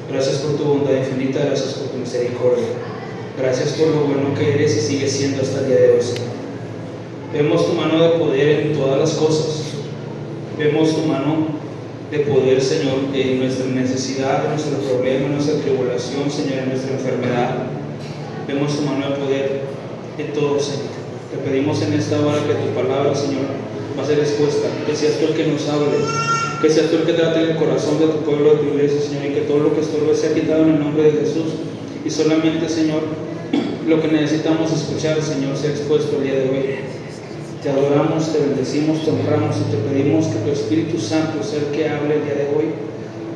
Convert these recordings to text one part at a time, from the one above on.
Gracias por tu bondad infinita, gracias por tu misericordia. Gracias por lo bueno que eres y sigues siendo hasta el día de hoy, Señor. Vemos tu mano de poder en todas las cosas. Vemos tu mano de poder, Señor, en nuestra necesidad, en nuestro problema, en nuestra tribulación, Señor, en nuestra enfermedad. Vemos tu mano de poder en todo, Señor. Te pedimos en esta hora que tu palabra, Señor, va a ser expuesta, que seas tú el que nos hable, que seas tú el que trate el corazón de tu pueblo, de tu iglesia, Señor, y que todo lo que estorbe sea quitado en el nombre de Jesús. Y solamente, Señor, lo que necesitamos escuchar, Señor, sea expuesto el día de hoy. Te adoramos, te bendecimos, te honramos y te pedimos que tu Espíritu Santo sea el que hable el día de hoy.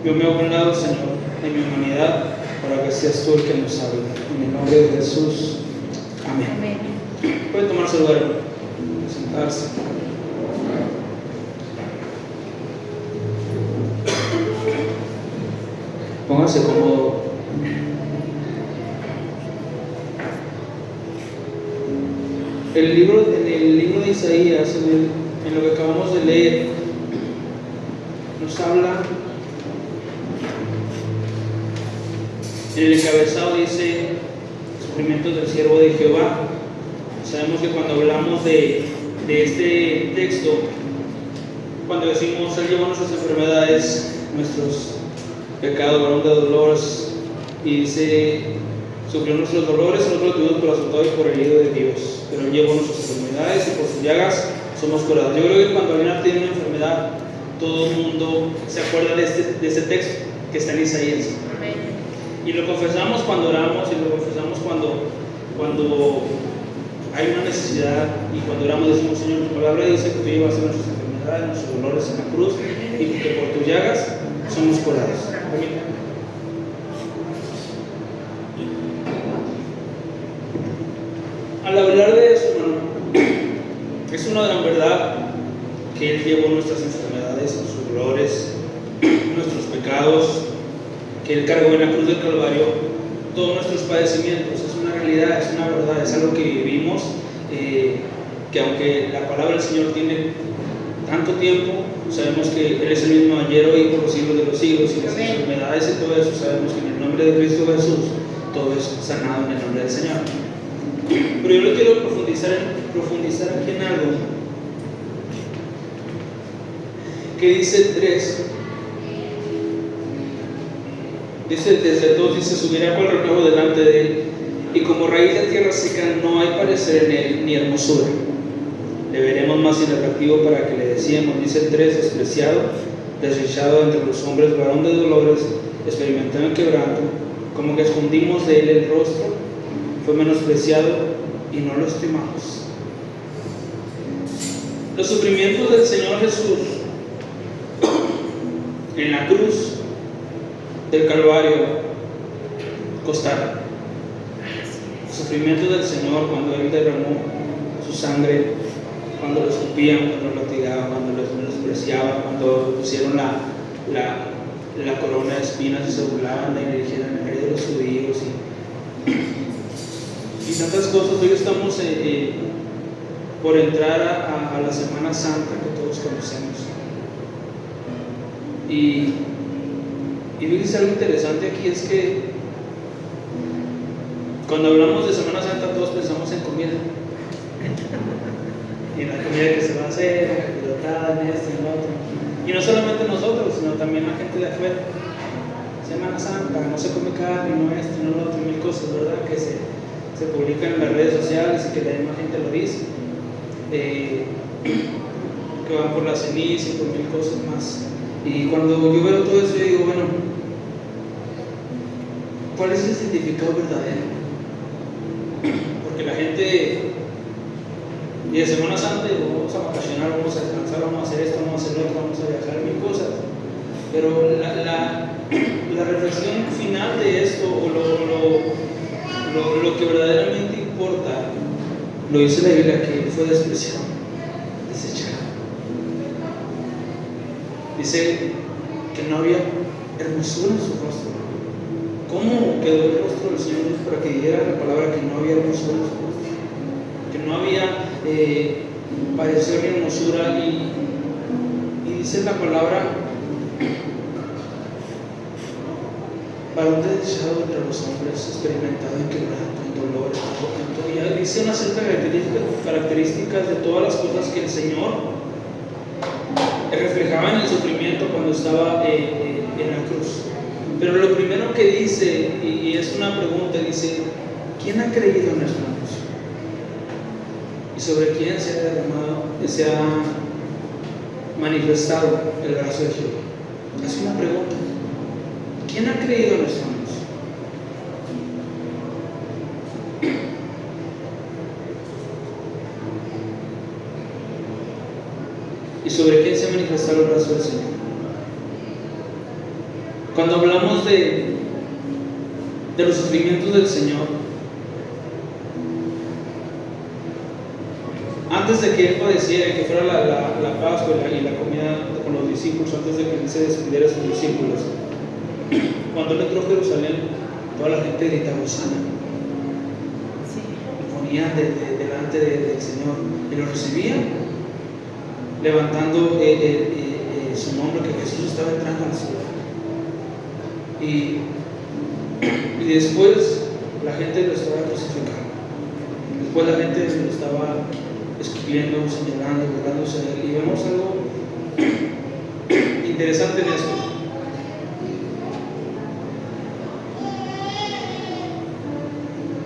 Yo me hago a un lado, Señor, en mi humanidad, para que seas tú el que nos hable. En el nombre de Jesús. Amén. Amén. Pueden tomar su lugar, sentarse. Pónganse cómodo. En el libro de Isaías, en lo que acabamos de leer, nos habla, en el encabezado dice, sufrimientos del siervo de Jehová. Sabemos que cuando hablamos de este texto, cuando decimos, Él llevó nuestras enfermedades, nuestros pecados, varón de dolores, y dice, sufrió nuestros dolores, nosotros tuvimos por azotado y por herido de Dios, pero Él llevó nuestras enfermedades y por sus llagas somos curados. Yo creo que cuando alguien tiene una enfermedad, todo el mundo se acuerda de este texto que está en Isaías. Amén. Y lo confesamos cuando oramos, y lo confesamos cuando hay una necesidad, y cuando oramos decimos, Señor, tu palabra dice que tú llevas nuestras enfermedades, nuestros dolores en la cruz, y que por tus llagas somos curados. Amén. Al hablar de eso, hermano, es una gran verdad que Él llevó nuestras enfermedades, nuestros dolores, nuestros pecados, que Él cargó en la cruz del Calvario todos nuestros padecimientos. Es una realidad, es una verdad, es algo que vivimos, que aunque la palabra del Señor tiene tanto tiempo, sabemos que Él es el mismo ayer, hoy y por los siglos de los siglos, y las enfermedades y todo eso, sabemos que en el nombre de Cristo Jesús todo es sanado en el nombre del Señor. Pero yo le quiero profundizar aquí en algo que dice 3. Dice desde 2, dice, subirá cual reflejo delante de Él, y como raíz de tierra seca no hay parecer en Él ni hermosura. Le veremos más inatractivo para que le decíamos, dice el 3, despreciado, desechado entre los hombres, varón de dolores, experimentado en quebranto, como que escondimos de Él el rostro, fue menospreciado y no lo estimamos. Los sufrimientos del Señor Jesús en la cruz del Calvario costaron. Los sufrimientos del Señor cuando Él derramó su sangre, cuando lo escupían, cuando lo latigaban, cuando lo menospreciaban, cuando pusieron la corona de espinas y se burlaban de Él, dijeron, el rey de los judíos, y tantas cosas. Hoy estamos por entrar a la Semana Santa que todos conocemos. Y fíjense, algo interesante aquí es que cuando hablamos de Semana Santa todos pensamos en comida. Y en la comida que se va a hacer, la pilotada, en esto y en lo otro. Y no solamente nosotros, sino también la gente de afuera. Semana Santa, no se come carne, no esto, no lo otro, mil cosas, ¿verdad? Que se publican en las redes sociales y que la misma gente lo dice. Que van por la ceniza y por mil cosas más. Y cuando yo veo todo eso, yo digo, bueno, ¿cuál es el significado verdadero? Porque la gente, y de Semana Santa, vamos a vacacionar, vamos a descansar, vamos a hacer esto, vamos a hacer lo otro, vamos a viajar, mil cosas. Pero la reflexión final de esto, o lo que verdaderamente importa, lo dice la Biblia, que fue despreciado, desechado. Dice que no había hermosura en su rostro. ¿Cómo quedó el rostro del Señor para que diera la palabra que no había hermosura en su rostro? Que no había parecer ni hermosura, y dice la palabra, varón desechado entre los hombres, experimentado en quebranto, en dolor, en tormento. Ya dice unas ciertas características de todas las cosas que el Señor reflejaba en el sufrimiento cuando estaba en la cruz. Pero lo primero que dice, y es una pregunta, dice: ¿quién ha creído en nuestro anuncio? ¿Y sobre quién se ha derramado, se ha manifestado el brazo de Jehová? Es una pregunta. ¿Quién ha creído en nuestro anuncio? ¿Y sobre quién se ha manifestado el brazo del Señor? Cuando hablamos de los sufrimientos del Señor, antes de que Él padeciera, que fuera la Pascua y la comida con los discípulos, antes de que Él se despidiera de sus discípulos, cuando Él entró a Jerusalén, toda la gente gritaba: Hosana. Lo ponían delante del Señor y lo recibían, levantando su nombre, que Jesús estaba entrando a la ciudad. Y después la gente lo estaba crucificando. Después la gente lo estaba escupiendo, señalando, burlándose de él. Y vemos algo interesante en esto.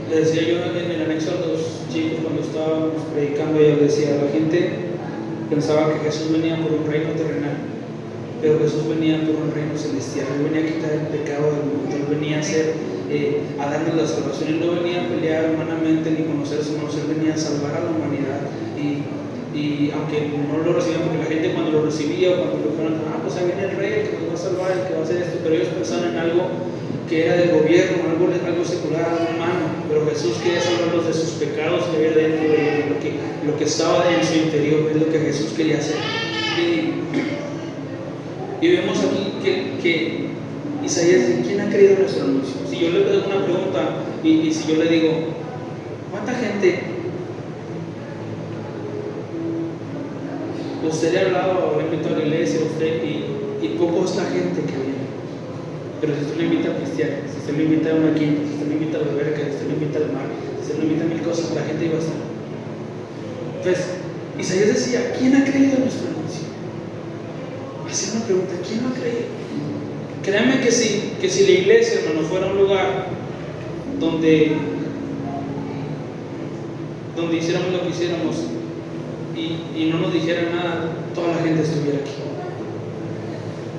Le decía yo en el anexo a los chicos cuando estábamos predicando, ella decía: la gente pensaba que Jesús venía por un reino terrenal, pero Jesús venía por un reino celestial. Él venía a quitar el pecado del mundo. Él venía a darnos la salvación. Él no venía a pelear humanamente ni con los seres humanos. Él venía a salvar a la humanidad. Y aunque no lo recibían, porque la gente cuando lo recibía o cuando lo fueron: pues ahí viene el rey, el que nos va a salvar, el que va a hacer esto, pero ellos pensaban en algo que era del gobierno, algo secular, algo humano. Pero Jesús quería salvarlos de sus pecados que había dentro de ellos, lo que estaba en su interior. Es lo que Jesús quería hacer. Y vemos aquí que Isaías dice: ¿quién ha creído nuestro anuncio? Si yo le hago una pregunta y si yo le digo: ¿cuánta gente usted le ha hablado o le invitado a la iglesia a usted y poco es la gente que viene? Pero si usted le invita a cristianos, si usted le invita a una quinta, si usted le invita a la alberca, si usted le invita al mar, si usted le invita a mil cosas, la gente iba a estar. Entonces, Isaías decía: ¿quién ha creído nuestro anuncio? Hacía una pregunta: ¿quién lo ha creído? Créanme que si la iglesia, hermano, fuera un lugar donde hiciéramos lo que hiciéramos y no nos dijeran nada, toda la gente estuviera aquí.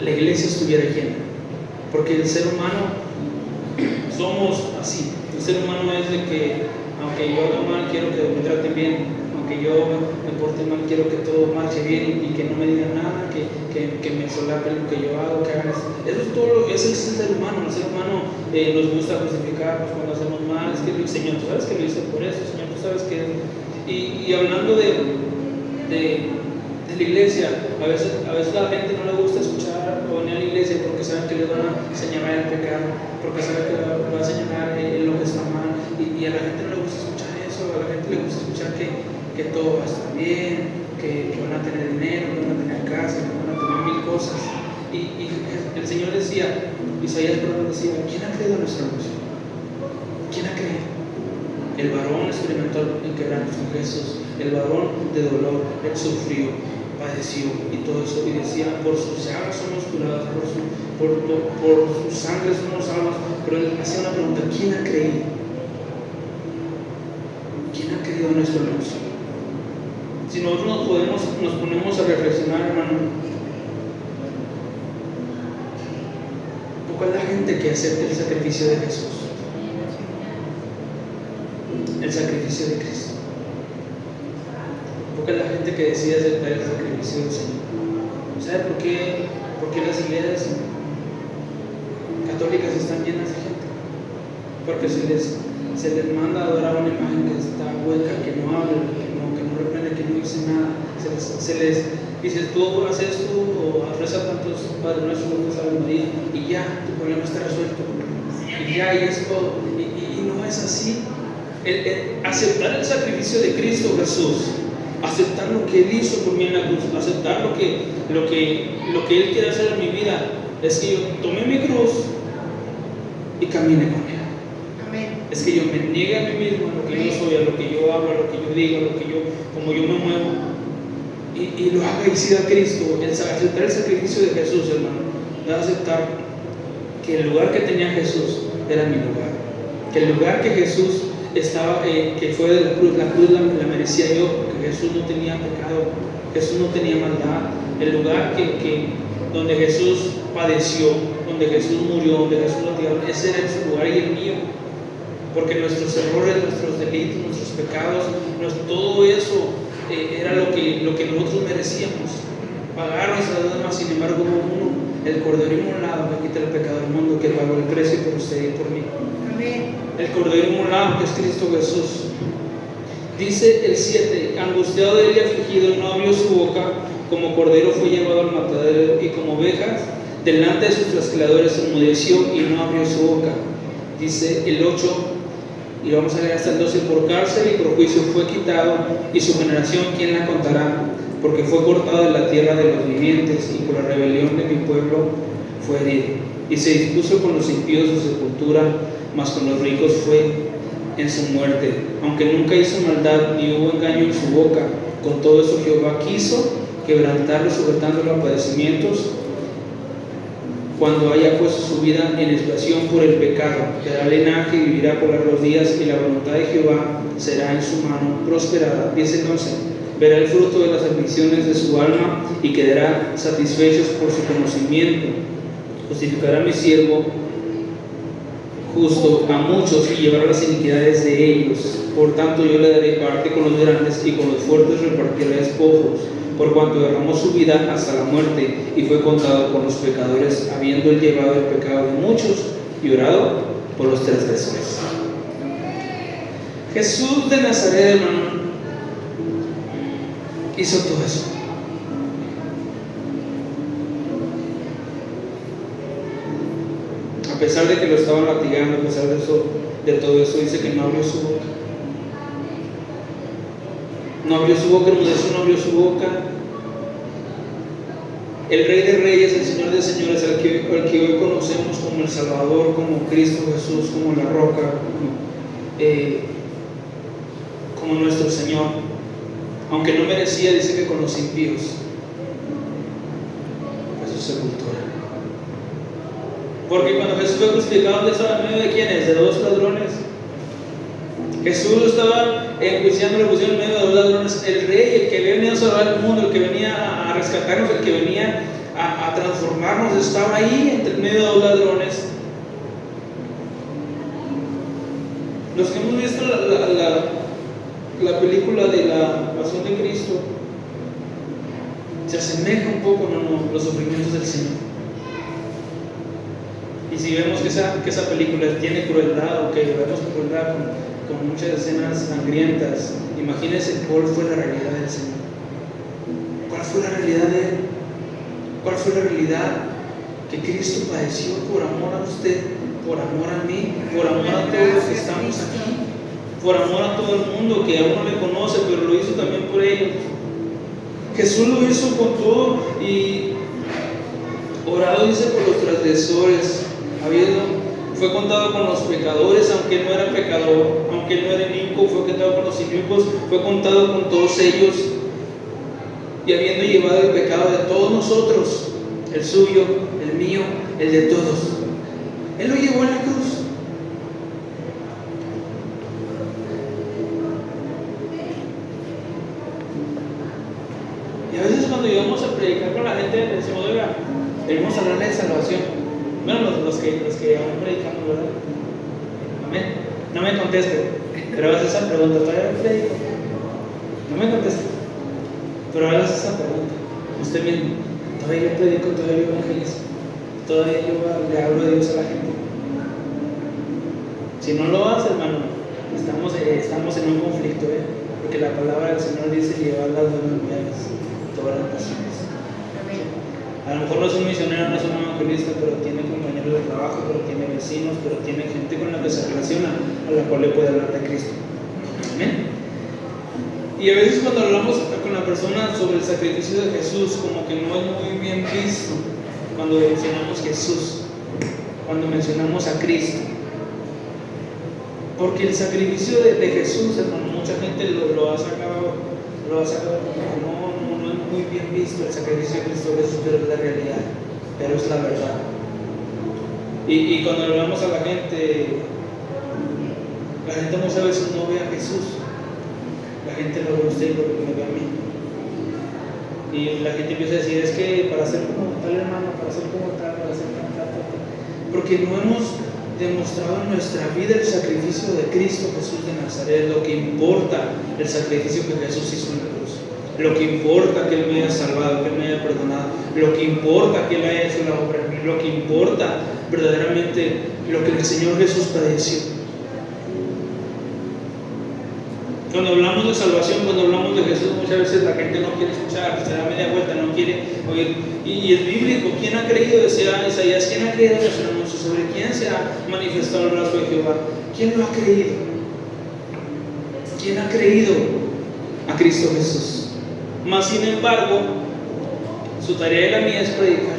La iglesia estuviera llena. Porque el ser humano somos así. El ser humano es de que, aunque yo haga mal, quiero que me traten bien. Aunque yo me porte mal, quiero que todo marche bien y que no me digan nada, que me solapen lo que yo hago, que hagan eso. Eso es todo, ese es el ser humano. El ser humano nos gusta justificar cuando hacemos mal. Es que el Señor, tú sabes que lo hice por eso, Señor, tú sabes que. Y hablando de la iglesia, a veces a la gente no le gusta escuchar o venir a la iglesia porque saben que les van a señalar el pecado, porque saben que le van a señalar lo que está mal. Y a la gente no le gusta escuchar eso. A la gente le gusta escuchar que todo va a estar bien, que van a tener dinero, que van a tener casa, que van a tener mil cosas. Y el Señor decía, Isaías decía: ¿quién ha creído nuestra anuncio? ¿Quién ha creído? El varón experimentó el quebranto con Jesús, el varón de dolor, él sufrió, padeció y todo eso. Y decía: por sus llagas somos curados, por su sangre somos salvos. Pero él hacía una pregunta: ¿quién ha creído? ¿Quién ha creído nuestro anuncio? Si nosotros nos ponemos a reflexionar, hermano, poca es la gente que acepta el sacrificio de Jesús, el sacrificio de Cristo. Poca es la gente que decide aceptar el sacrificio del Señor. ¿Sabe por qué las iglesias católicas están llenas de gente? Porque se les manda a adorar una imagen que está hueca, que no habla, que no reprende, que no dice nada. Se les dice: tú haces esto o reza tantos Padre Nuestro, tantos Ave María, y ya, tu problema está resuelto. Y ya, y es todo. Y no es así. Aceptar el sacrificio de Cristo Jesús, aceptar lo que Él hizo por mí en la cruz, aceptar lo que Él quiere hacer en mi vida, es que yo tomé mi cruz y camine con Él. Amén. Es que yo me niegue a mí mismo, a lo que yo soy, a lo que yo hablo, a lo que yo digo, a lo que como yo me muevo, y lo haga y siga a Cristo. El aceptar el sacrificio de Jesús, hermano, va a aceptar que el lugar que tenía Jesús era mi lugar, que el lugar que Jesús estaba, que fue de la cruz la merecía yo, porque Jesús no tenía pecado, Jesús no tenía maldad. El lugar donde Jesús padeció, donde Jesús murió, donde Jesús lo dio, ese era su lugar y el mío, porque nuestros errores, nuestros delitos, nuestros pecados, todo eso era lo que nosotros merecíamos, pagar nuestras deudas. Sin embargo, hubo uno, el Cordero Inmolado, que quita el pecado del mundo, que pagó el precio por usted y por mí. Amén. El Cordero Inmolado, que es Cristo Jesús. Dice el 7: angustiado de él y afligido, no abrió su boca, como cordero fue llevado al matadero, y como ovejas delante de sus trasquiladores enmudeció y no abrió su boca. Dice el 8, y vamos a leer hasta el 12: por cárcel y por juicio fue quitado, y su generación ¿quién la contará? Porque fue cortado de la tierra de los vivientes, y por la rebelión de mi pueblo fue herido. Y se dispuso con los impíos su sepultura, mas con los ricos fue en su muerte. Aunque nunca hizo maldad, ni hubo engaño en su boca, con todo eso Jehová quiso quebrantarlo, sujetándolo a padecimientos. Cuando haya puesto su vida en expiación por el pecado, dará linaje y vivirá por largos días, y la voluntad de Jehová será en su mano prosperada. Dice entonces: verá el fruto de las aflicciones de su alma y quedará satisfechos por su conocimiento. Justificará a mi siervo justo a muchos y llevará las iniquidades de ellos. Por tanto, yo le daré parte con los grandes, y con los fuertes repartiré despojos, por cuanto derramó su vida hasta la muerte y fue contado con los pecadores, habiendo él llevado el pecado de muchos y orado por los transgresores. Jesús de Nazaret, hermano, hizo todo eso. A pesar de que lo estaban latigando, a pesar de todo eso, dice que no abrió su boca. No abrió su boca, no abrió su boca. El Rey de Reyes, el Señor de Señores, al que hoy conocemos como el Salvador, como Cristo Jesús, como la roca, como nuestro Señor, aunque no merecía, dice que con los impíos fue su sepultura. Porque cuando Jesús fue crucificado, ¿dónde estaba? ¿En medio de quiénes? De dos ladrones. Jesús estaba enjuiciando, lo pusieron en medio de dos ladrones. El Rey, el que venía a salvar el mundo, el que venía a rescatarnos, el que venía a transformarnos, estaba ahí entre medio de dos ladrones. Los que hemos visto la película de la Pasión de Cristo, se asemeja un poco, ¿no? Los sufrimientos del Señor. Y si vemos que esa película tiene crueldad, o que vemos crueldad con muchas escenas sangrientas, imagínense cuál fue la realidad del Señor. ¿Cuál fue la realidad de Él? ¿Cuál fue la realidad que Cristo padeció por amor a usted, por amor a mí, por amor a todos los que estamos aquí, por amor a todo el mundo que aún no le conoce, pero lo hizo también por ellos? Jesús lo hizo con todo, y orado, dice, por los transgresores, fue contado con los pecadores, aunque no era pecador, aunque no era inicuo, fue contado con los inicuos, fue contado con todos ellos, y habiendo llevado el pecado de todos nosotros, el suyo, el mío, el de todos, Él lo llevó en la cruz. Y a veces cuando íbamos a predicar con la gente, decimos: oiga, debemos hablarle de salvación. Bueno, los que aún predicamos, ¿verdad? Amén. No me conteste, pero hagas esa pregunta: ¿todavía predico? No me conteste, pero hagas esa pregunta usted mismo: ¿todavía yo predico? ¿Todavía yo evangelizo? ¿Todavía yo le hablo de Dios a la gente? Si no lo hace, hermano, estamos en un conflicto, porque la palabra del Señor dice: llevar las buenas nuevas todas las naciones. A lo mejor no es un misionero, no es un evangelista, pero tiene compañeros de trabajo, pero tiene vecinos, pero tiene gente con la que se relaciona, a la cual le puede hablar de Cristo. Amén. Y a veces cuando hablamos con la persona sobre el sacrificio de Jesús, como que no es muy bien visto cuando mencionamos Jesús. cuando mencionamos a Cristo. Porque el sacrificio de Jesús, hermano, mucha gente lo ha sacado como no es muy bien visto el sacrificio de Cristo Jesús, pero es la realidad, pero es la verdad. Y cuando hablamos a la gente muchas veces no ve a Jesús, la gente lo ve a usted y lo me ve a mí. Y la gente empieza a decir, es que para ser como tal hermano, para ser como tal, porque no hemos demostrado en nuestra vida el sacrificio de Cristo Jesús de Nazaret, lo que importa el sacrificio que Jesús hizo en la cruz, lo que importa que Él me haya salvado, que Él me haya perdonado, lo que importa que Él haya hecho la obra en mí, lo que importa verdaderamente lo que el Señor Jesús padeció. Cuando hablamos de salvación, cuando hablamos de Jesús, muchas veces la gente no quiere escuchar, se da media vuelta, no quiere oír. Y es bíblico. ¿Quién ha creído? Decía Isaías, ¿quién ha creído en nuestro anuncio? ¿Sobre quién se ha manifestado el brazo de Jehová? ¿Quién lo ha creído? ¿Quién ha creído a Cristo Jesús? Mas sin embargo, su tarea y la mía es predicar.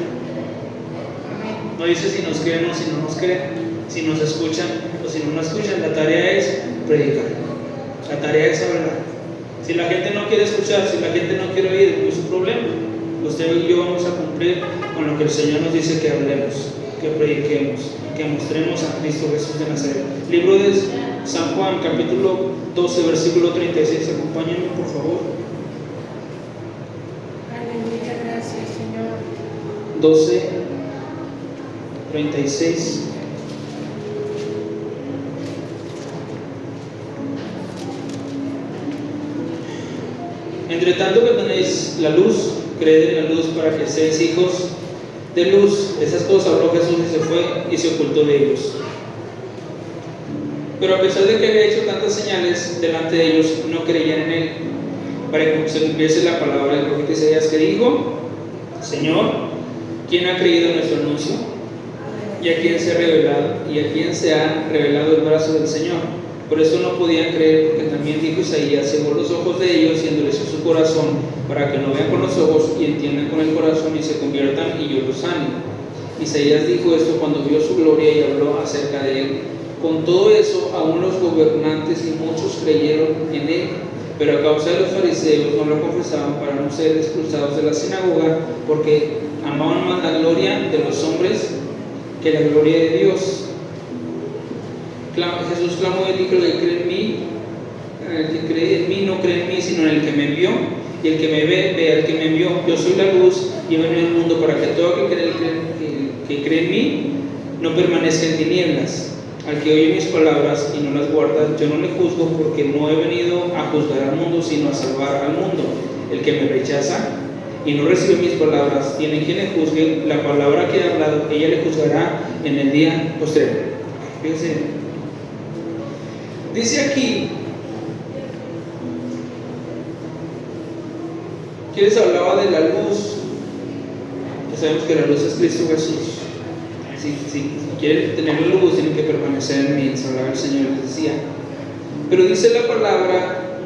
No dice si nos creen o si no nos creen, si nos escuchan o si no nos escuchan. La tarea es predicar. La tarea es hablar. Si la gente no quiere escuchar, si la gente no quiere oír, no es su problema. Usted y yo vamos a cumplir con lo que el Señor nos dice que hablemos, que prediquemos, que mostremos a Cristo Jesús de Nazaret. Libro de San Juan, capítulo 12, versículo 36. Acompáñenme, por favor. Aleluya, gracias, Señor. 12, 36. Entre tanto que tenéis la luz, creed en la luz para que seáis hijos de luz. Esas cosas habló Jesús y se fue y se ocultó de ellos. Pero a pesar de que había hecho tantas señales delante de ellos, no creían en él, para que se cumpliese la palabra del profeta Isaías, que dijo: Señor, ¿quién ha creído en nuestro anuncio? ¿Y a quién se ha revelado el brazo del Señor? Por eso no podían creer, porque también dijo Isaías: cegó los ojos de ellos y endureció su corazón, para que no vean con los ojos y entiendan con el corazón y se conviertan y yo los sane. Isaías dijo esto cuando vio su gloria y habló acerca de él. Con todo eso, aún los gobernantes y muchos creyeron en él, pero a causa de los fariseos no lo confesaban para no ser expulsados de la sinagoga, porque amaban más la gloria de los hombres que la gloria de Dios. Jesús clamó y dijo: el que cree en mí no cree en mí, sino en el que me envió, y el que me ve, ve al que me envió. Yo soy la luz y he venido al mundo para que todo aquel que cree en mí no permanezca en tinieblas. Al que oye mis palabras y no las guarda, yo no le juzgo, porque no he venido a juzgar al mundo, sino a salvar al mundo. El que me rechaza y no recibe mis palabras, tiene quien le juzgue. La palabra que he hablado, ella le juzgará en el día postrero. Fíjense. Dice aquí que les hablaba de la luz, que sabemos que la luz es Cristo Jesús. Si quieren tener la luz, tienen que permanecer en mí, les hablaba el Señor, les decía. Pero dice la palabra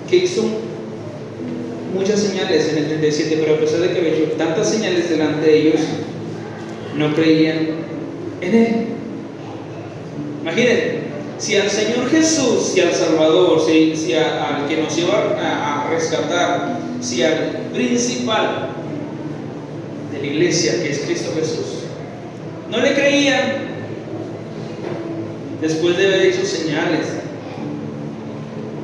que hizo muchas señales en el 37, pero a pesar de que había hecho tantas señales delante de ellos, no creían en él. Imagínense. Si al Señor Jesús, si al Salvador, si al que nos iba a rescatar, si al principal de la iglesia, que es Cristo Jesús, no le creían, después de haber hecho señales,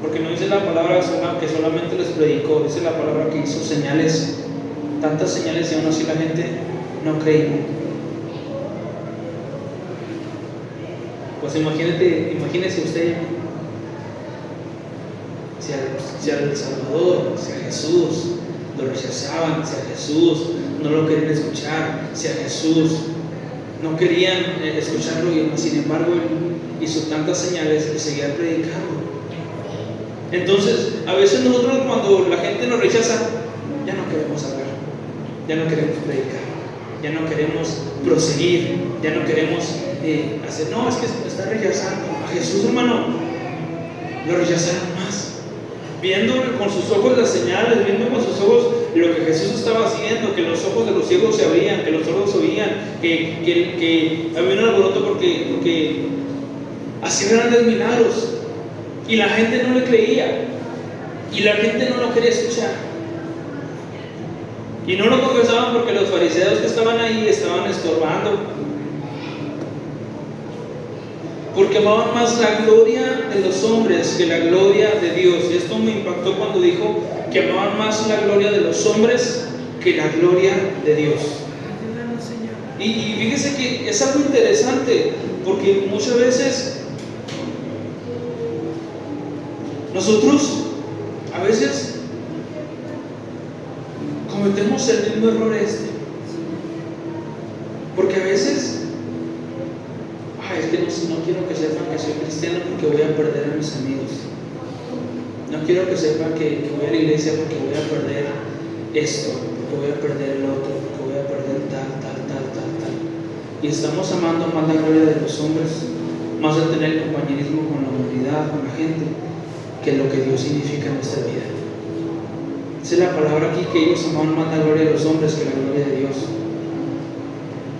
porque no dice la palabra que solamente les predicó, dice la palabra que hizo señales, tantas señales, y aún así la gente no creía. Pues imagínese usted, si al Salvador, si a Jesús lo rechazaban, si a Jesús no lo querían escuchar, si a Jesús no querían escucharlo, y sin embargo él hizo tantas señales y seguía predicando. Entonces, a veces nosotros, cuando la gente nos rechaza, ya no queremos hablar, ya no queremos predicar, ya no queremos proseguir, ya no queremos hacer. No, es que está rechazando a Jesús, hermano. Lo rechazaron más. viendo con sus ojos las señales, viendo con sus ojos lo que Jesús estaba haciendo, que los ojos de los ciegos se abrían, que los sordos oían, que había un alboroto porque hacía grandes milagros y la gente no le creía y la gente no lo quería escuchar. Y no lo confesaban porque los fariseos que estaban ahí estaban estorbando, porque amaban más la gloria de los hombres que la gloria de Dios. Y esto me impactó cuando dijo que amaban más la gloria de los hombres que la gloria de Dios. Y fíjese que es algo interesante, porque muchas veces nosotros a veces cometemos el mismo error porque a veces es que no quiero que sepan que soy cristiano porque voy a perder a mis amigos, no quiero que sepan que voy a la iglesia porque voy a perder esto, porque voy a perder el otro, porque voy a perder tal, y estamos amando más la gloria de los hombres, más de tener el compañerismo con la humanidad, con la gente, que lo que Dios significa en nuestra vida. Esa es la palabra aquí, que ellos amaban más la gloria de los hombres que la gloria de Dios.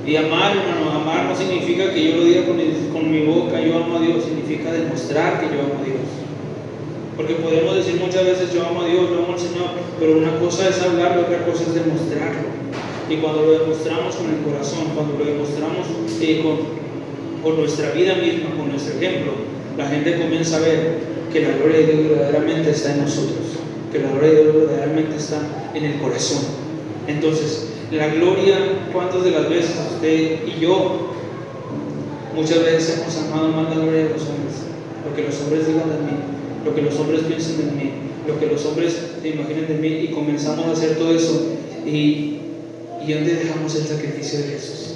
Y amar, hermano, amar no significa que yo lo diga con mi boca, yo amo a Dios, significa demostrar que yo amo a Dios. Porque podemos decir muchas veces yo amo a Dios, yo amo al Señor, pero una cosa es hablarlo, otra cosa es demostrarlo. Y cuando lo demostramos con el corazón, cuando lo demostramos con nuestra vida misma, con nuestro ejemplo, la gente comienza a ver que la gloria de Dios verdaderamente está en nosotros, que la gloria de Dios verdaderamente está en el corazón. Entonces, la gloria, ¿cuántas de las veces usted y yo muchas veces hemos amado más la gloria de los hombres? Lo que los hombres digan de mí, lo que los hombres piensen de mí, lo que los hombres se imaginen de mí, y comenzamos a hacer todo eso. ¿Y dónde dejamos el sacrificio de Jesús?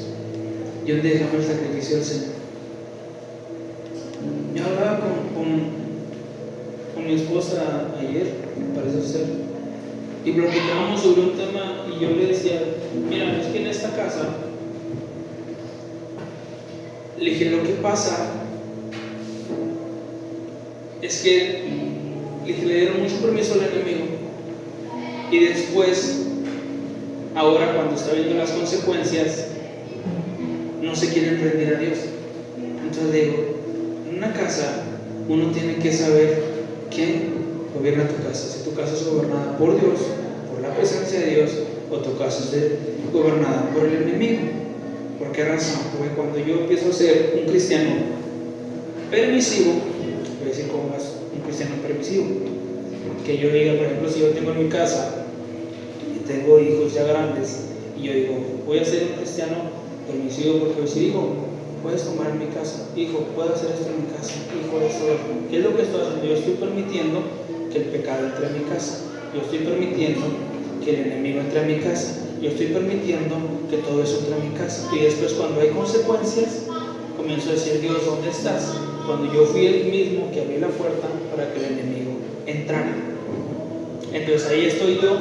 ¿Y dónde dejamos el sacrificio del Señor? Yo hablaba con mi esposa ayer, parece ser, y platicábamos sobre un tema, y yo le decía, mira, es que en esta casa, le dije, lo que pasa es que le dieron mucho permiso al enemigo, y después, ahora cuando está viendo las consecuencias, no se quieren rendir a Dios. Entonces le digo, en una casa uno tiene que saber quién gobierna tu casa. Si tu casa es gobernada por Dios, por la presencia de Dios, o tu casa es gobernada por el enemigo. ¿Por qué razón? Porque cuando yo empiezo a ser un cristiano permisivo, voy a decir cómo es un cristiano permisivo, que yo diga, por ejemplo, si yo tengo en mi casa y tengo hijos ya grandes, y yo digo, voy a ser un cristiano permisivo, porque si digo, puedes tomar en mi casa, hijo, puedo hacer esto en mi casa, hijo, esto, ¿qué es lo que estoy haciendo? Yo estoy permitiendo que el pecado entre a mi casa, yo estoy permitiendo que el enemigo entre a mi casa, yo estoy permitiendo que todo eso entre a mi casa. Y después, cuando hay consecuencias, comienzo a decir, Dios, ¿dónde estás? Cuando yo fui el mismo que abrí la puerta para que el enemigo entrara. Entonces ahí estoy yo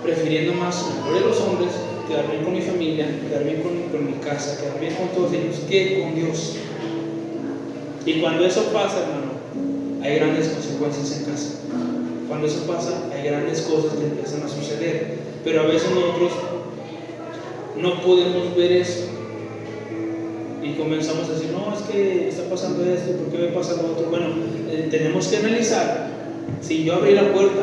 prefiriendo más la gloria de los hombres, quedar bien con mi familia, quedar bien con mi casa, quedar bien con todos ellos, que con Dios. Y cuando eso pasa, hermano, hay grandes consecuencias en casa. Cuando eso pasa, hay grandes cosas que empiezan a suceder. Pero a veces nosotros no podemos ver eso y comenzamos a decir, no, es que está pasando esto, ¿por qué me pasa lo otro? Bueno, tenemos que analizar. Si yo abrí la puerta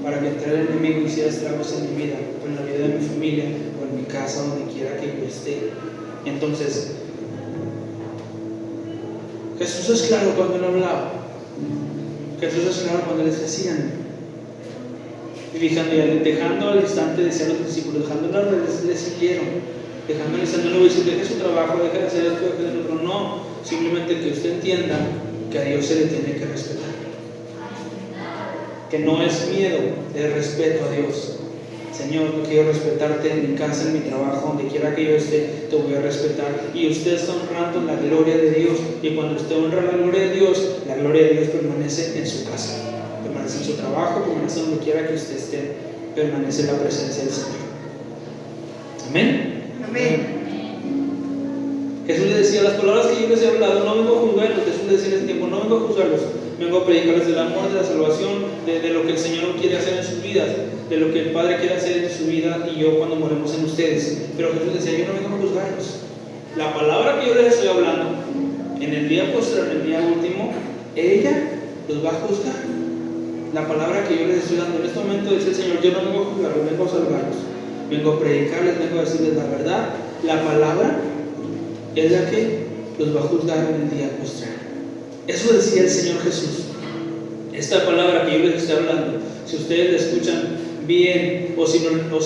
para que entrara el enemigo y hiciera estragos en mi vida, o en la vida de mi familia, o en mi casa, donde quiera que yo esté, entonces Jesús es claro cuando él hablaba. Jesús es claro cuando les decían, y dejando al instante, decían los discípulos, dejando las redes, le siguieron, dejando al instante, no voy a decir, deje su trabajo, deje de hacer esto, deje de hacer otro, no, simplemente que usted entienda que a Dios se le tiene que respetar, que no es miedo, es respeto a Dios. Señor, yo quiero respetarte en mi casa, en mi trabajo, donde quiera que yo esté, te voy a respetar. Y usted está honrando la gloria de Dios. Y cuando usted honra la gloria de Dios, la gloria de Dios permanece en su casa, permanece en su trabajo, permanece donde quiera que usted esté, permanece en la presencia del Señor. Amén. Amén. Jesús le decía, las palabras que yo les he hablado, no vengo a juzgarlos. Jesús le decía en ese tiempo, no vengo a juzgarlos, Vengo a predicarles del amor, de la salvación, de lo que el Señor quiere hacer en sus vidas, de lo que el Padre quiere hacer en su vida y yo cuando moremos en ustedes. Pero Jesús decía, yo no vengo a juzgarlos. La palabra que yo les estoy hablando, en el día posterior, en el día último, ella los va a juzgar. La palabra que yo les estoy dando en este momento dice el Señor, yo no vengo a juzgarlos, vengo a salvarlos. Vengo a predicarles, vengo a decirles la verdad. La palabra es la que los va a juzgar en el día posterior. Eso decía el Señor Jesús. Esta palabra que yo les estoy hablando, si ustedes la escuchan bien o si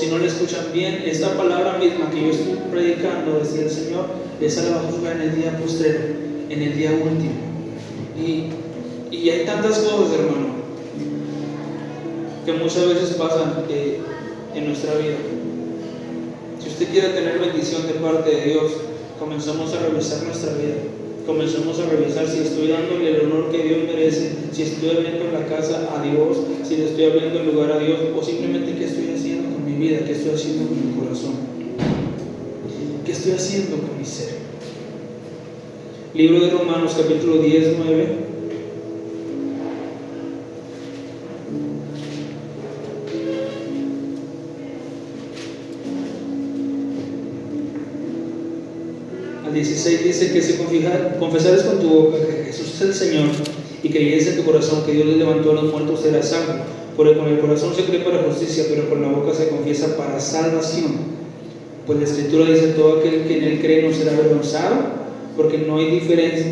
no la escuchan bien, esta palabra misma que yo estoy predicando, decía el Señor, esa la va a juzgar en el día posterior, en el día último. Y hay tantas cosas, hermano, que muchas veces pasan en nuestra vida. Si usted quiere tener bendición de parte de Dios, comenzamos a revisar nuestra vida. Comenzamos a revisar si estoy dándole el honor que Dios merece, si estoy abriendo la casa a Dios, si le estoy abriendo el lugar a Dios, o simplemente qué estoy haciendo con mi vida, qué estoy haciendo con mi corazón, qué estoy haciendo con mi ser. Libro de Romanos, capítulo 10, 9. Al 16 dice que si confesares con tu boca que Jesús es el Señor y creyeres en tu corazón que Dios le levantó a los muertos, serás salvo. Porque con el corazón se cree para justicia, pero con la boca se confiesa para salvación. Pues la Escritura dice, todo aquel que en él cree no será avergonzado, porque no hay diferencia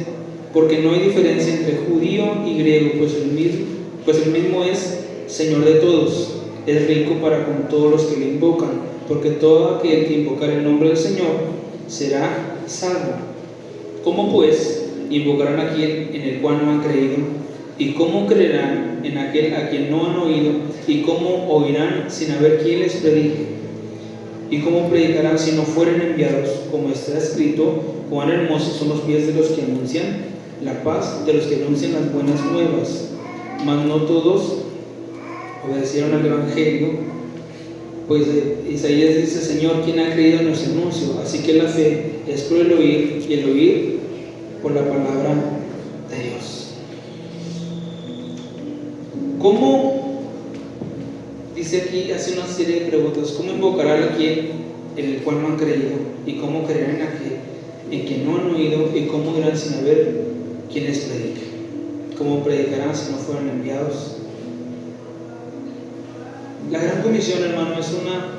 entre judío y griego, pues el mismo es Señor de todos, es rico para con todos los que le invocan, porque todo aquel que invocar el nombre del Señor será salvo. ¿Cómo pues invocarán a aquel en el cual no han creído? ¿Y cómo creerán en aquel a quien no han oído? ¿Y cómo oirán sin haber quien les predique? ¿Y cómo predicarán si no fueren enviados? Como está escrito, cuán hermosos son los pies de los que anuncian la paz, de los que anuncian las buenas nuevas. Mas no todos obedecieron al Evangelio. Pues Isaías dice, Señor, ¿quién ha creído en nuestro anuncio? Así que la fe es por el oír, y el oír por la palabra de Dios. ¿Cómo? Dice aquí, hace una serie de preguntas. ¿Cómo invocarán a quien en el cual no han creído? ¿Y cómo creerán en aquel en quien no han oído? ¿Y cómo irán sin haber quien les predique? ¿Cómo predicarán si no fueron enviados? La Gran Comisión, hermano, es una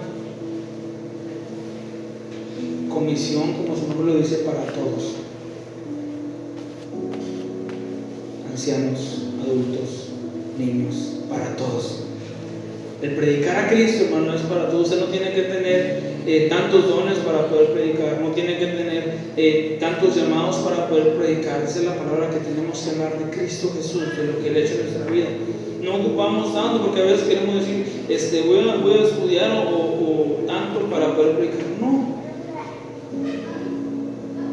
comisión, como su nombre lo dice, para todos. Ancianos, adultos, niños, para todos. El predicar a Cristo, hermano, es para todos. Usted no tiene que tener tantos dones para poder predicar, no tiene que tener tantos llamados para poder predicar. Esa es la palabra que tenemos que hablar de Cristo Jesús, de lo que Él ha hecho en nuestra vida. No ocupamos tanto porque a veces queremos decir, voy a estudiar o tanto para poder predicar. No.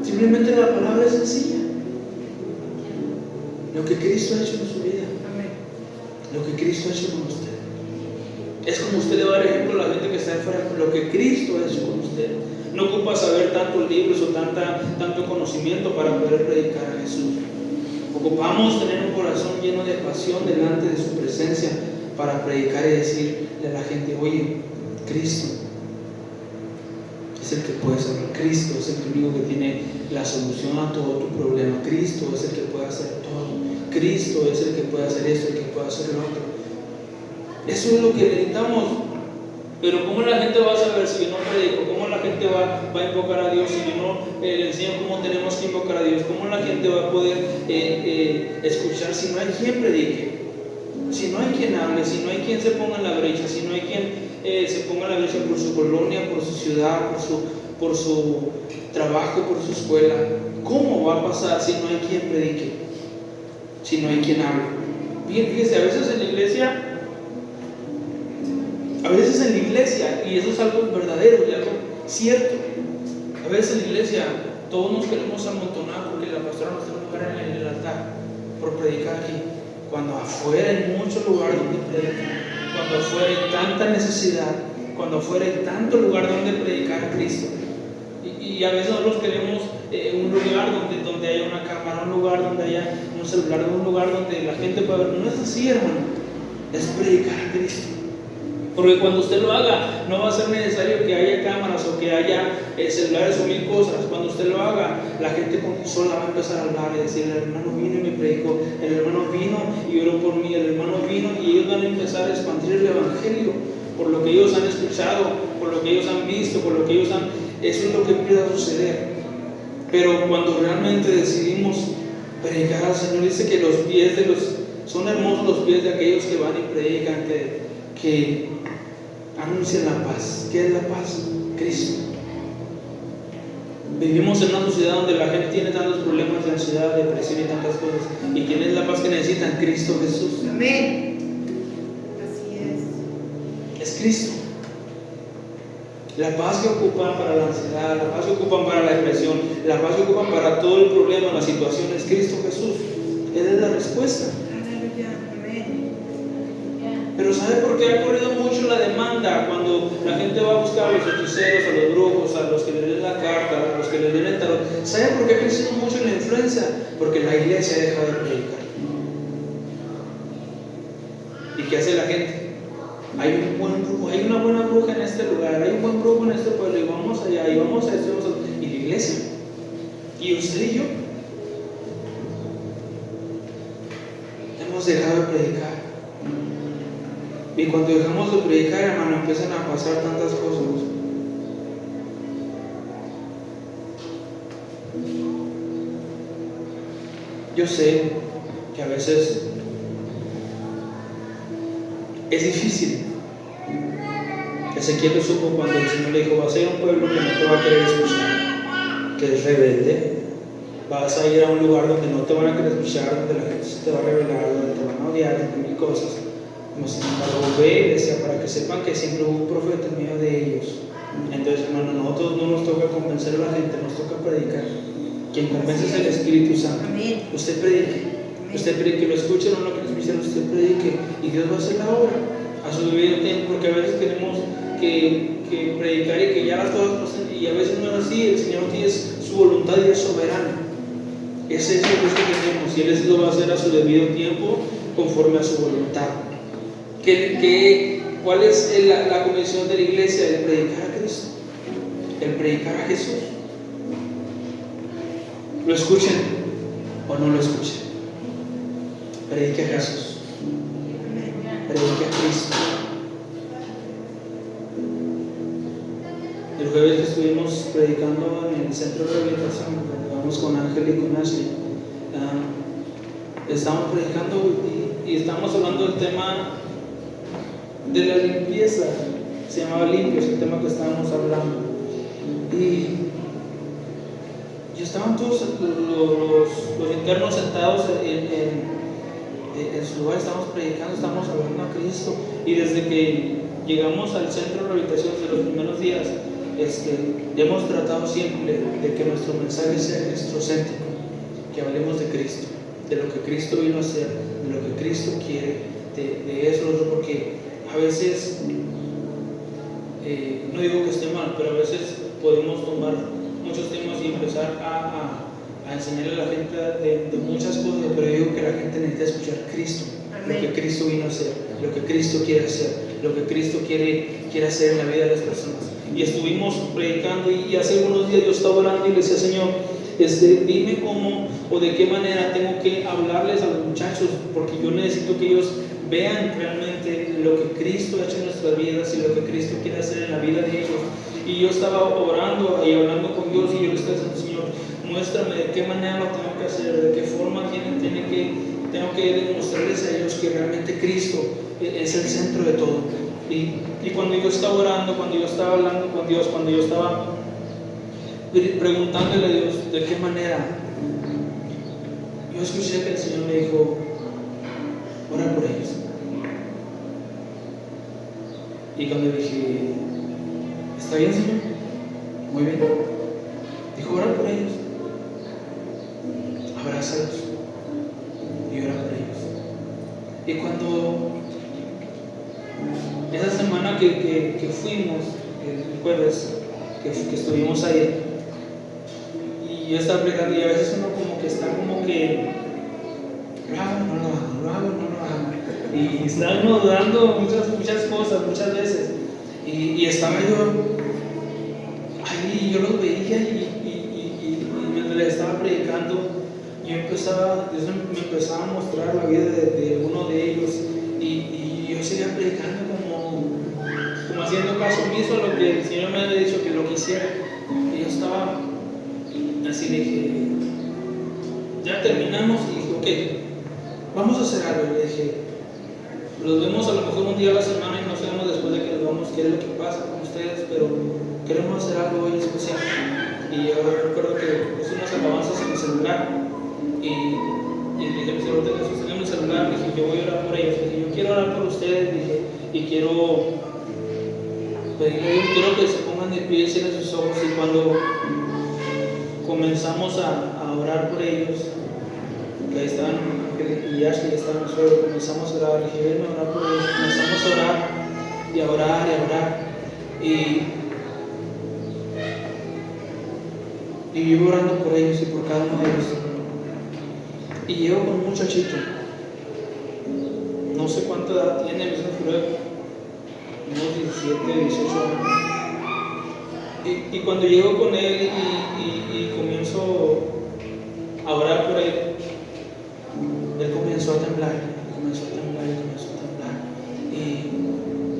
Simplemente la palabra es sencilla. Lo que Cristo ha hecho en su vida. Lo que Cristo ha hecho con usted. Es como usted le va a dar ejemplo a la gente que está afuera, lo que Cristo ha hecho con usted. No ocupa saber tantos libros o tanto conocimiento para poder predicar a Jesús. Ocupamos tener un corazón lleno de pasión delante de su presencia para predicar y decirle a la gente, oye, Cristo es el que puede salvar, Cristo es el único que tiene la solución a todo tu problema, Cristo es el que puede hacer todo, Cristo es el que puede hacer esto, el que puede hacer lo otro. Eso es lo que necesitamos. Pero ¿cómo la gente va a saber si yo no predico? ¿Cómo la gente va a invocar a Dios si yo no le enseño cómo tenemos que invocar a Dios? ¿Cómo la gente va a poder escuchar si no hay quien predique? Si no hay quien hable, si no hay quien se ponga en la brecha, si no hay quien se ponga en la brecha por su colonia, por su ciudad, por su trabajo, por su escuela. ¿Cómo va a pasar si no hay quien predique? Si no hay quien hable. Bien, fíjese, a veces en la iglesia, y eso es algo verdadero y algo cierto, a veces en la iglesia todos nos queremos amontonar porque la pastora nos tiene lugar en el altar por predicar aquí, cuando afuera hay mucho lugar donde predicar, cuando afuera hay tanta necesidad, cuando afuera hay tanto lugar donde predicar a Cristo. Y a veces nosotros queremos un lugar donde haya una cámara, un lugar donde haya un un celular de un lugar donde la gente pueda ver. No es así, hermano. Es predicar a Cristo. Porque cuando usted lo haga, no va a ser necesario que haya cámaras o que haya celulares o mil cosas. Cuando usted lo haga, la gente sola va a empezar a hablar y decir: el hermano vino y me predicó, el hermano vino y oró por mí, el hermano vino, y ellos van a empezar a expandir el evangelio por lo que ellos han escuchado, por lo que ellos han visto, por lo que ellos han... Eso es lo que empieza a suceder. Pero cuando realmente decidimos predicar al Señor, dice que los pies son hermosos los pies de aquellos que van y predican, que anuncian la paz. ¿Qué es la paz? Cristo. Vivimos en una sociedad donde la gente tiene tantos problemas de ansiedad, depresión y tantas cosas. ¿Y quién es la paz que necesitan? Cristo Jesús. Amén. Así es. Es Cristo. La paz que ocupan para la ansiedad, la paz que ocupan para la depresión, la paz que ocupan para todo el problema, la situación, es Cristo Jesús. Él es la respuesta. Aleluya. Amén. Pero ¿sabe por qué ha corrido mucho la demanda cuando la gente va a buscar a los hechiceros, a los brujos, a los que le leen la carta, a los que le leen el tarot? ¿Sabe por qué ha crecido mucho la influencia? Porque la iglesia deja de predicar. ¿Y qué hace la gente? Hay un buen brujo, hay una buena bruja en este lugar, hay un buen brujo en este pueblo, y vamos allá, y vamos a esto, y la iglesia, y usted y yo hemos dejado de predicar. Y cuando dejamos de predicar, hermano, empiezan a pasar tantas cosas. Yo sé que a veces es difícil. Ezequiel lo supo cuando el Señor le dijo: vas a ir a un pueblo que no te va a querer escuchar, que es rebelde. Vas a ir a un lugar donde no te van a querer escuchar, donde la gente se te va a rebelar, donde te van a odiar, entre mil cosas. Sin embargo, ve, decía, para que sepan que siempre hubo un profeta en medio de ellos. Entonces, hermano, nosotros no nos toca convencer a la gente, nos toca predicar. Quien convence es el Espíritu Santo. Amén. Usted predique. Usted predique, lo escuchen o no lo escuchen, usted predique, y Dios va a hacer la obra a su debido tiempo, porque a veces tenemos que predicar y que ya las cosas pasen, y a veces no es así. El Señor tiene su voluntad y es soberano. Ese es el gusto que tenemos, y Él lo va a hacer a su debido tiempo, conforme a su voluntad. ¿Cuál es la comisión de la iglesia? El predicar a Cristo, el predicar a Jesús. ¿Lo escuchen o no lo escuchen? Predique a Jesús, predique a Cristo. El jueves que estuvimos predicando en el centro de rehabilitación, vamos con Ángel y con Ashley, estamos predicando y estamos hablando del tema de la limpieza. Se llamaba limpios, el tema que estábamos hablando. Y estaban todos los internos sentados en su lugar. Estamos predicando, estamos hablando a Cristo. Y desde que llegamos al centro de rehabilitación, de los primeros días, hemos tratado siempre de que nuestro mensaje sea cristocéntrico, que hablemos de Cristo, de lo que Cristo vino a hacer, de lo que Cristo quiere, de eso, porque a veces, no digo que esté mal, pero a veces podemos tomar muchos temas y empezar a enseñarle a la gente de muchas cosas, pero yo digo que la gente necesita escuchar a Cristo. Amén. Lo que Cristo vino a hacer, lo que Cristo quiere hacer, lo que Cristo quiere hacer en la vida de las personas. Y estuvimos predicando, y hace unos días yo estaba orando y le decía: Señor, dime cómo o de qué manera tengo que hablarles a los muchachos, porque yo necesito que ellos vean realmente lo que Cristo ha hecho en nuestras vidas y lo que Cristo quiere hacer en la vida de ellos. Y yo estaba orando y hablando con Dios, y yo le estaba diciendo: Señor, muéstrame de qué manera lo tengo que hacer, de qué forma tengo que demostrarles a ellos que realmente Cristo es el centro de todo. Y cuando yo estaba orando, cuando yo estaba hablando con Dios, cuando yo estaba preguntándole a Dios de qué manera, yo escuché que el Señor me dijo: ora por ellos. Y cuando dije: ¿está bien, Señor? Muy bien. Dijo: ora por ellos, abrázalos y ora por ellos. Y cuando esa semana que fuimos, el jueves, que estuvimos ahí, y yo estaba predicando, y a veces uno como que está como que ¿Lo hago? ¿No lo hago? ¿Lo hago? ¿No lo hago? Y estaba uno dudando muchas cosas, muchas veces. Y estaba yo ahí, yo los veía y mientras les estaba predicando, Dios me empezaba a mostrar la vida de uno de ellos y yo seguía predicando como haciendo caso omiso a lo que el Señor me había dicho que lo quisiera. Y yo estaba así, le dije, ya terminamos y dije, ok, vamos a hacer algo. Y le dije, los vemos a lo mejor un día a la semana y no sabemos después de que nos vamos qué es lo que pasa con ustedes, pero queremos hacer algo hoy especial. Y yo recuerdo que puse unas alabanzas en mi celular y le dije, Señor, tengo mi celular, le dije, yo voy a orar por ellos, le dije, yo quiero orar por ustedes, le dije, y quiero pedirle a Dios, quiero que se pongan de pie y cierren sus ojos. Y cuando comenzamos a orar por ellos, que ahí estaban Ángel y Ashley, estaban nosotros, comenzamos a orar, le dije, ven a orar por ellos, comenzamos a orar y a orar y a orar. Y vivo orando por ellos y por cada uno de ellos. Y llego con un muchachito, no sé cuánta edad tiene, me fue unos 17, 18 años. Y cuando llego con él y comienzo a orar por él comenzó a temblar,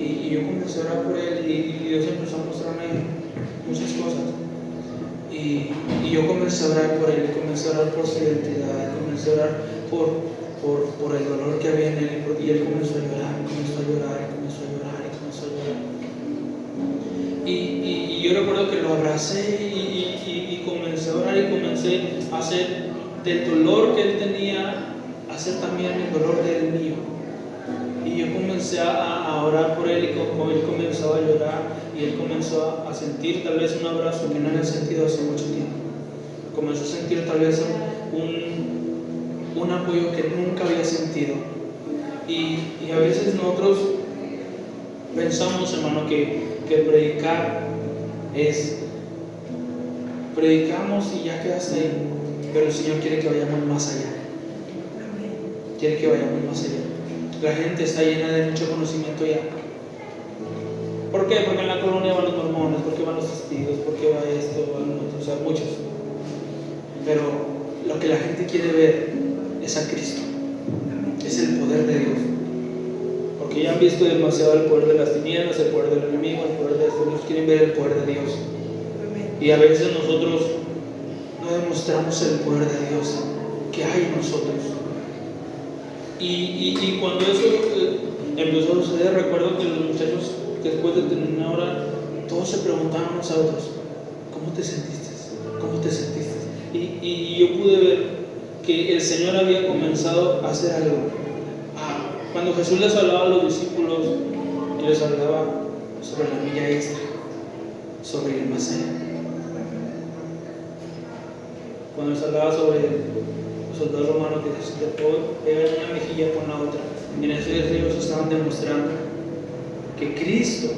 y yo comencé a orar por él y Dios empezó a mostrarme muchas cosas. Y yo comencé a orar por él, comencé a orar por su identidad, comencé a orar por el dolor que había en él, y él comenzó a llorar. Y yo recuerdo que lo abracé y comencé a orar y comencé a hacer del dolor que él tenía, hacer también el dolor del mío. Y yo comencé a orar por él y como él comenzó a llorar y él comenzó a sentir tal vez un abrazo que no había sentido hace mucho tiempo. Comenzó a sentir tal vez un apoyo que nunca había sentido. Y a veces nosotros pensamos, hermano, que predicar es predicamos y ya quedaste ahí, pero el Señor quiere que vayamos más allá. Quiere que vayamos más allá. La gente está llena de mucho conocimiento ya. ¿Por qué? Porque en la colonia van los mormones, porque van los testigos, porque va esto, van otros, o sea, muchos. Pero lo que la gente quiere ver es a Cristo, es el poder de Dios. Porque ya han visto demasiado el poder de las tinieblas, el poder del enemigo, el poder de esto. Ellos quieren ver el poder de Dios. Y a veces nosotros no demostramos el poder de Dios que hay en nosotros. Y cuando eso empezó a suceder, recuerdo que los muchachos, después de terminar ahora, todos se preguntaban unos a otros, ¿cómo te sentiste? ¿Cómo te sentiste? Y yo pude ver que el Señor había comenzado a hacer algo. Cuando Jesús les hablaba a los discípulos, y les hablaba sobre la milla extra, sobre el más allá. Cuando les hablaba sobre los soldados romanos que se pegan una mejilla con la otra, en eso ellos estaban demostrando que Cristo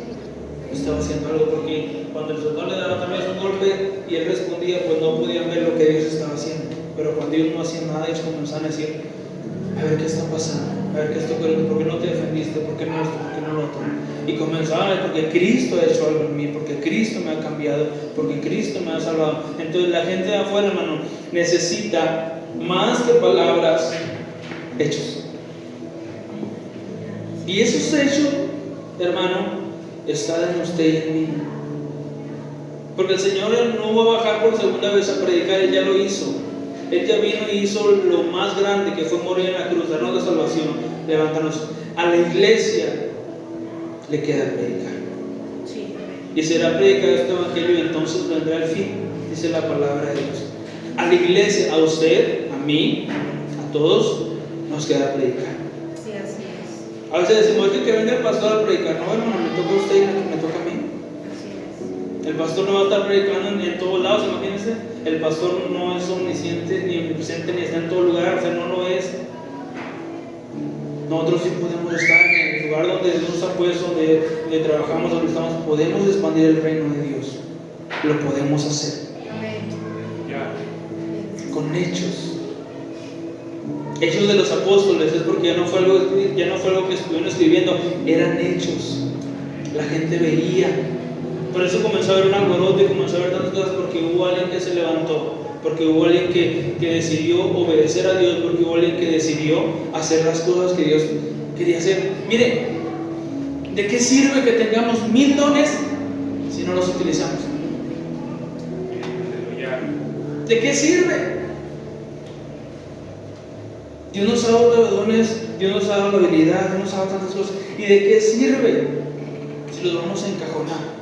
estaba haciendo algo, porque cuando el soldado le daba tal vez un golpe y él respondía, pues no podían ver lo que Dios estaba haciendo. Pero cuando Dios no hacía nada, ellos comenzaban a decir, a ver qué está pasando, a ver qué está ocurriendo, ¿por qué no te defendiste? ¿Por qué no esto? ¿Por qué no lo otro? Y comenzaban a ver, porque Cristo ha hecho algo en mí, porque Cristo me ha cambiado, porque Cristo me ha salvado. Entonces la gente de afuera, hermano, necesita más que palabras, hechos. Y esos hechos, hermano, están en usted y en mí. Porque el Señor no va a bajar por segunda vez a predicar, Él ya lo hizo. Él ya vino y hizo lo más grande, que fue morir en la cruz, darnos la salvación, levantarnos. A la iglesia le queda predicar. Sí. Y será predicar este evangelio y entonces vendrá el fin, dice la palabra de Dios. A la iglesia, a usted, a mí, a todos, nos queda predicar. Sí, así es. A veces decimos, es que venga el pastor a predicar. No, hermano, me toca a usted y me toca a mí. Así es. El pastor no va a estar predicando en todos lados, imagínense. El pastor no es omnisciente, ni omnipresente, ni está en todo lugar, o sea, no lo es. Nosotros sí podemos estar en el lugar donde Dios nos ha puesto, donde trabajamos, donde estamos, podemos expandir el reino de Dios. Lo podemos hacer. Amén. Con hechos. Hechos de los Apóstoles es porque ya no fue algo que estuvieron escribiendo, eran hechos. La gente veía. Por eso comenzó a haber un alboroto y comenzó a haber tantas cosas, porque hubo alguien que se levantó, porque hubo alguien que decidió obedecer a Dios, porque hubo alguien que decidió hacer las cosas que Dios quería hacer. Mire, ¿de qué sirve que tengamos 1000 dones si no los utilizamos? ¿De qué sirve? Dios nos ha dado dones, Dios nos ha dado la habilidad, Dios nos ha dado tantas cosas. ¿Y de qué sirve si los vamos a encajonar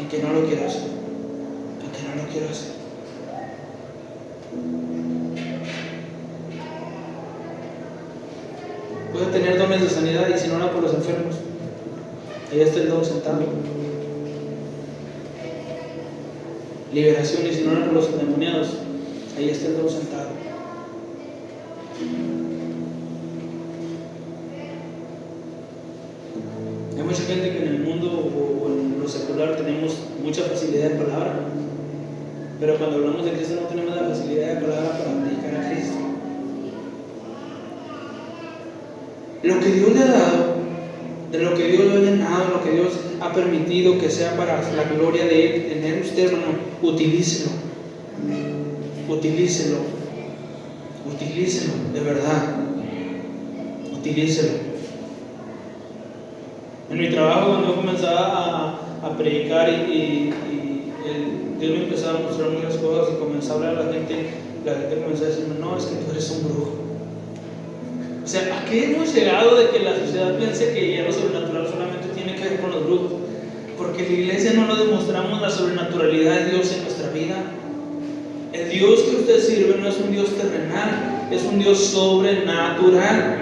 en que no lo quiero hacer? En que no lo quiero hacer. Puede tener dones de sanidad y si no ora por los enfermos, ahí está el don sentado. Liberación y si no ora por los endemoniados, ahí está el don sentado. Hay mucha gente que en el mundo o en lo secular tenemos mucha facilidad de palabra, pero cuando hablamos de Cristo no tenemos la facilidad de palabra para predicar a Cristo. Lo que Dios le ha dado, de lo que Dios le ha llenado, lo que Dios ha permitido que sea para la gloria de Él, tener usted, hermano, utilícelo, de verdad, utilícelo. En mi trabajo, cuando yo comenzaba a predicar y Dios me empezaba a mostrar muchas cosas y comenzó a hablar a la gente comenzó a decirme, no, es que tú eres un brujo. O sea, ¿a qué hemos llegado de que la sociedad piense que ya lo sobrenatural solamente tiene que ver con los brujos? Porque en la iglesia no nos demostramos la sobrenaturalidad de Dios en nuestra vida. El Dios que usted sirve no es un Dios terrenal, es un Dios sobrenatural.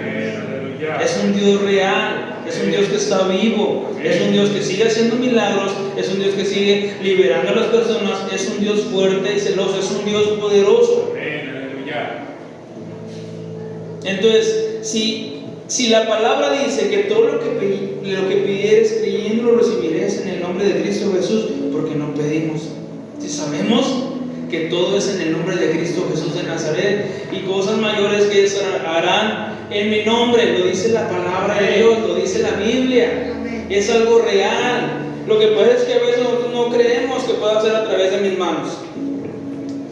Es un Dios real, es un Dios que está vivo, es un Dios que sigue haciendo milagros, es un Dios que sigue liberando a las personas, es un Dios fuerte y celoso, es un Dios poderoso. Entonces, si la palabra dice que todo lo que pidieres creyendo lo recibirás en el nombre de Cristo Jesús, ¿por qué no pedimos? Si sabemos que todo es en el nombre de Cristo Jesús de Nazaret, y cosas mayores que eso harán en mi nombre, lo dice la palabra de Dios, lo dice la Biblia, es algo real. Lo que pasa es que a veces nosotros no creemos que pueda hacer a través de mis manos.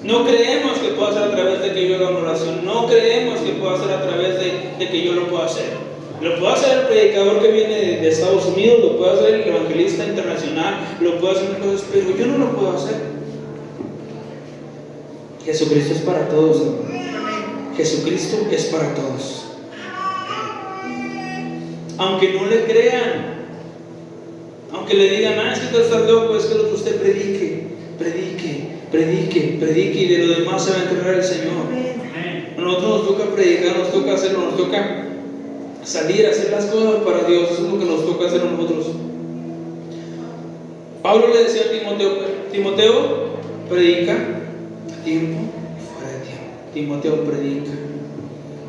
No creemos que pueda hacer a través de que yo haga una oración. No creemos que pueda hacer a través de que yo lo pueda hacer. Lo puede hacer el predicador que viene de Estados Unidos, lo puede hacer el evangelista internacional, lo puede hacer cosas, pero yo no lo puedo hacer. Jesucristo es para todos, hermano. Jesucristo es para todos. Aunque no le crean, aunque le digan, es que tú estás loco, es que lo que usted predique, y de lo demás se va a encargar el Señor. A nosotros nos toca predicar, nos toca hacerlo, nos toca salir a hacer las cosas para Dios. Eso es lo que nos toca hacer a nosotros. Pablo le decía a Timoteo, predica a tiempo y fuera de tiempo. Timoteo, predica.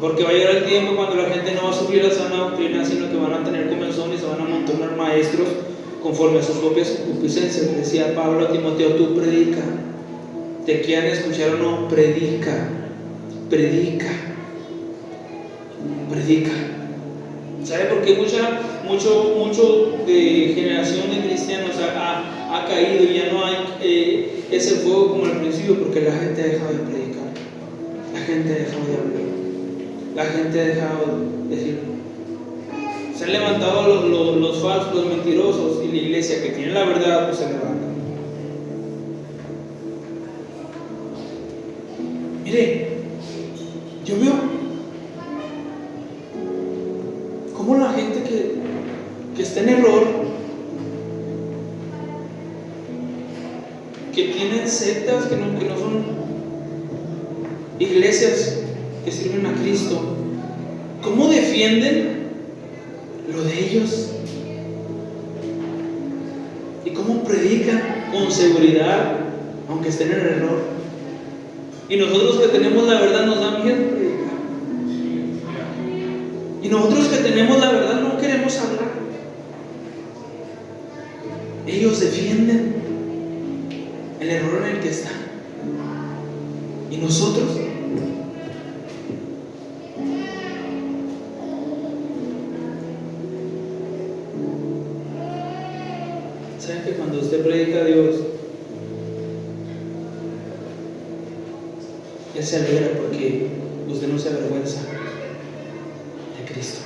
Porque va a llegar el tiempo cuando la gente no va a sufrir la sana doctrina, sino que van a tener comezón y se van a amontonar maestros conforme a sus propias concupiscencias. Decía Pablo a Timoteo, tú predica. Te quieran escuchar o no, predica. ¿Sabe por qué mucho de generación de cristianos ha caído y ya no hay ese fuego como al principio? Porque la gente ha dejado de predicar, la gente ha dejado de hablar, la gente ha dejado de decir. Se han levantado los falsos, los mentirosos, y la iglesia que tiene la verdad pues se levanta. Mire, yo veo cómo la gente que está en error, que tienen sectas, que no son iglesias que sirven a Cristo, ¿cómo defienden lo de ellos? Y cómo predican con seguridad, aunque estén en el error. Y nosotros que tenemos la verdad nos da miedo predicar. Y nosotros que tenemos la verdad no queremos hablar. Ellos defienden el error en el que están. Y nosotros Él se alegra porque usted no se avergüenza de Cristo.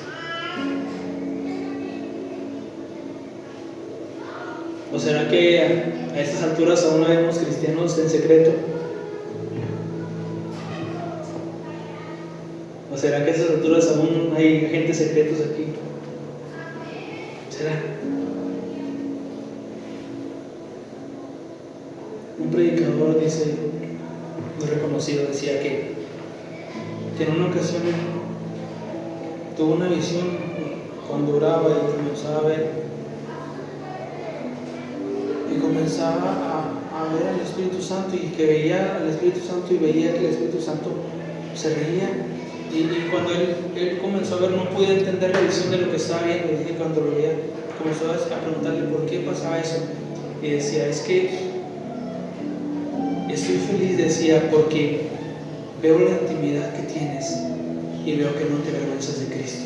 ¿O será que a estas alturas aún no vemos cristianos en secreto? ¿O será que a estas alturas aún hay agentes secretos aquí? ¿Será? Un predicador dice, muy reconocido, decía que en una ocasión tuvo una visión cuando oraba y comenzaba a ver. Y comenzaba a ver al Espíritu Santo, y que veía al Espíritu Santo y veía que el Espíritu Santo se reía. Y cuando él comenzó a ver, no podía entender la visión de lo que estaba viendo. Y cuando lo veía, comenzó a preguntarle por qué pasaba eso. Y decía, es que estoy feliz, decía, porque veo la intimidad que tienes y veo que no te avergüenzas de Cristo.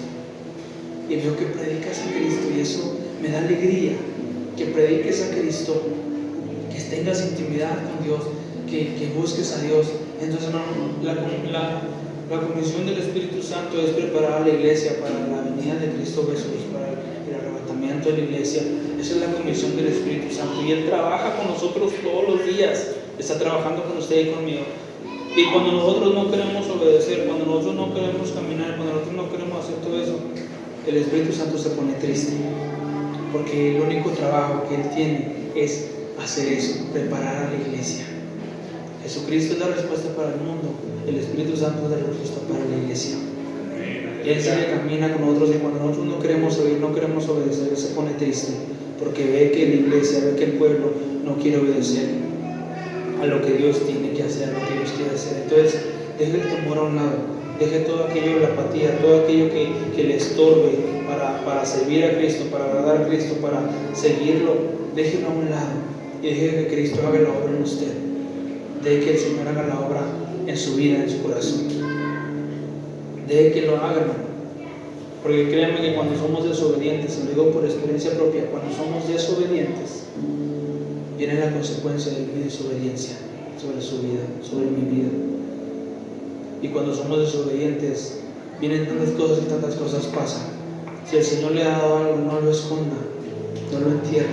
Y veo que predicas a Cristo, y eso me da alegría. Que prediques a Cristo, que tengas intimidad con Dios, que busques a Dios. Entonces la comisión del Espíritu Santo es preparar a la iglesia para la venida de Cristo Jesús, para el arrebatamiento de la iglesia. Esa es la comisión del Espíritu Santo, y Él trabaja con nosotros todos los días. Está trabajando con usted y conmigo. Y cuando nosotros no queremos obedecer, cuando nosotros no queremos caminar, cuando nosotros no queremos hacer todo eso, el Espíritu Santo se pone triste. Porque el único trabajo que Él tiene es hacer eso, preparar a la iglesia. Jesucristo es la respuesta para el mundo, el Espíritu Santo es la respuesta para la iglesia. Y Él sigue, camina con nosotros, y cuando nosotros no queremos oír, no queremos obedecer, Él se pone triste, porque ve que la iglesia, ve que el pueblo no quiere obedecer a lo que Dios tiene que hacer, a lo que Dios quiere hacer. Entonces, deje el temor a un lado, deje todo aquello, la apatía, todo aquello que le estorbe para servir a Cristo, para agradar a Cristo, para seguirlo. Déjelo a un lado y deje que Cristo haga la obra en usted. Deje que el Señor haga la obra en su vida, en su corazón. Deje que lo haga, hermano. Porque créanme que cuando somos desobedientes, y lo digo por experiencia propia, cuando somos desobedientes, viene la consecuencia de mi desobediencia sobre su vida, sobre mi vida. Y cuando somos desobedientes, vienen tantas cosas pasan. Si el Señor le ha dado algo, no lo esconda, no lo entierre.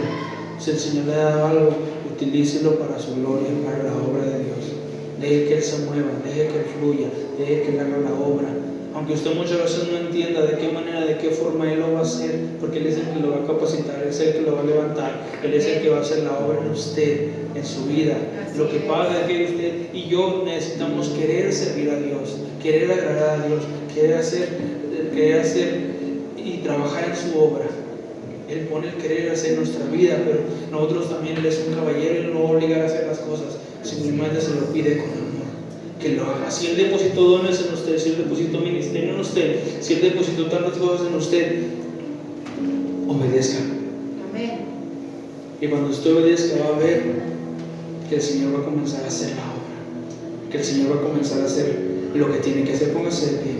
Si el Señor le ha dado algo, utilícelo para su gloria, para la obra de Dios. Deje que Él se mueva, deje que Él fluya, deje que Él haga la obra. Aunque usted muchas veces no entienda de qué manera, de qué forma Él lo va a hacer, porque Él es el que lo va a capacitar, Él es el que lo va a levantar, Él es el que va a hacer la obra en usted, en su vida. Lo que pasa es que usted y yo necesitamos querer servir a Dios, querer agradar a Dios, querer hacer y trabajar en su obra. Él pone el querer hacer en nuestra vida, pero nosotros también, Él es un caballero, Él no va a obligar a hacer las cosas, simplemente se lo pide con amor, que lo haga. Si Él depositó dones en usted, si Él depositó ministerio en usted, si Él depositó tantas cosas en usted, obedezca. Amén. Y cuando usted obedezca, va a ver que el Señor va a comenzar a hacer la obra, que el Señor va a comenzar a hacer lo que tiene que hacer. Póngase de pie.